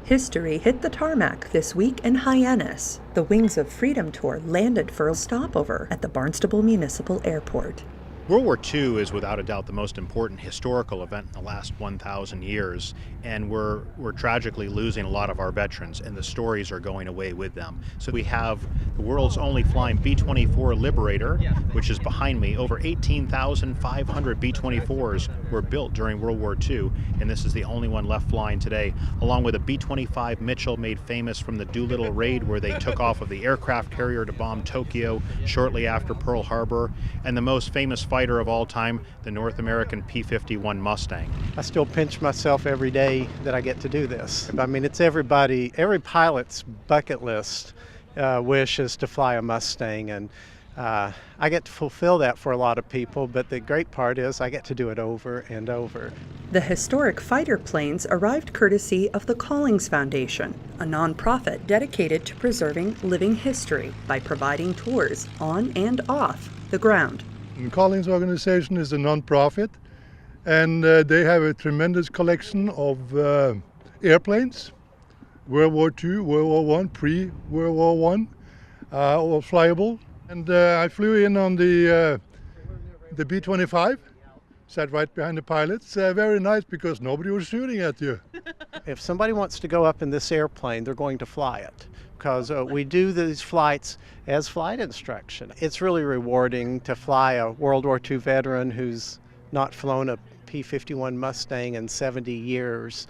History hit the tarmac this week in Hyannis. The Wings of Freedom tour landed for a stopover at the Barnstable Municipal Airport. World War II is without a doubt the most important historical event in the last 1,000 years, and we're tragically losing a lot of our veterans, and the stories are going away with them. So we have the world's only flying B-24 Liberator, which is behind me. Over 18,500 B-24s were built during World War II, and this is the only one left flying today, along with a B-25 Mitchell, made famous from the Doolittle raid, where they took off of the aircraft carrier to bomb Tokyo shortly after Pearl Harbor, and the most famous fighter of all time, the North American P-51 Mustang. I still pinch myself every day that I get to do this. I mean, it's every pilot's bucket list wish is to fly a Mustang, and I get to fulfill that for a lot of people, but the great part is I get to do it over and over. The historic fighter planes arrived courtesy of the Collings Foundation, a nonprofit dedicated to preserving living history by providing tours on and off the ground. The Collings organization is a non-profit, and they have a tremendous collection of airplanes, World War II, World War I, pre-World War I, all flyable. And I flew in on the B-25, sat right behind the pilots. Very nice because nobody was shooting at you. If somebody wants to go up in this airplane, they're going to fly it, because we do these flights as flight instruction. It's really rewarding to fly a World War II veteran who's not flown a P-51 Mustang in 70 years,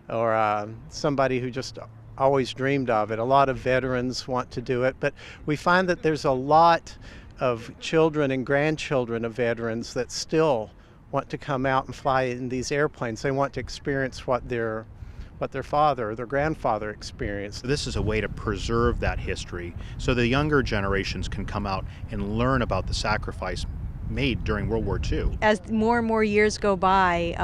or somebody who just always dreamed of it. A lot of veterans want to do it, but we find that there's a lot of children and grandchildren of veterans that still want to come out and fly in these airplanes. They want to experience what their father or their grandfather experienced. This is a way to preserve that history so the younger generations can come out and learn about the sacrifice made during World War II. As more and more years go by,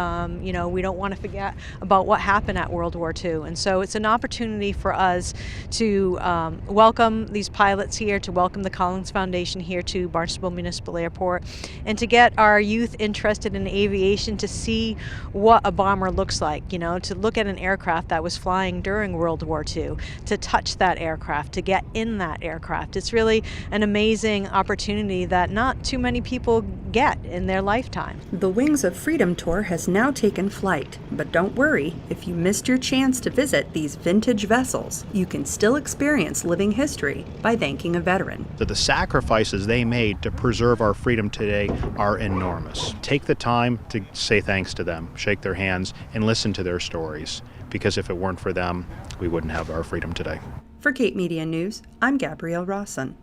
we don't want to forget about what happened at World War II. And so it's an opportunity for us to welcome these pilots here, to welcome the Collings Foundation here to Barnstable Municipal Airport, and to get our youth interested in aviation to see what a bomber looks like, to look at an aircraft that was flying during World War II, to touch that aircraft, to get in that aircraft. It's really an amazing opportunity that not too many people get in their lifetime. The Wings of Freedom tour has now taken flight, but don't worry, if you missed your chance to visit these vintage vessels, you can still experience living history by thanking a veteran. So the sacrifices they made to preserve our freedom today are enormous. Take the time to say thanks to them, shake their hands, and listen to their stories, because if it weren't for them, we wouldn't have our freedom today. For Cape Media News, I'm Gabrielle Rawson.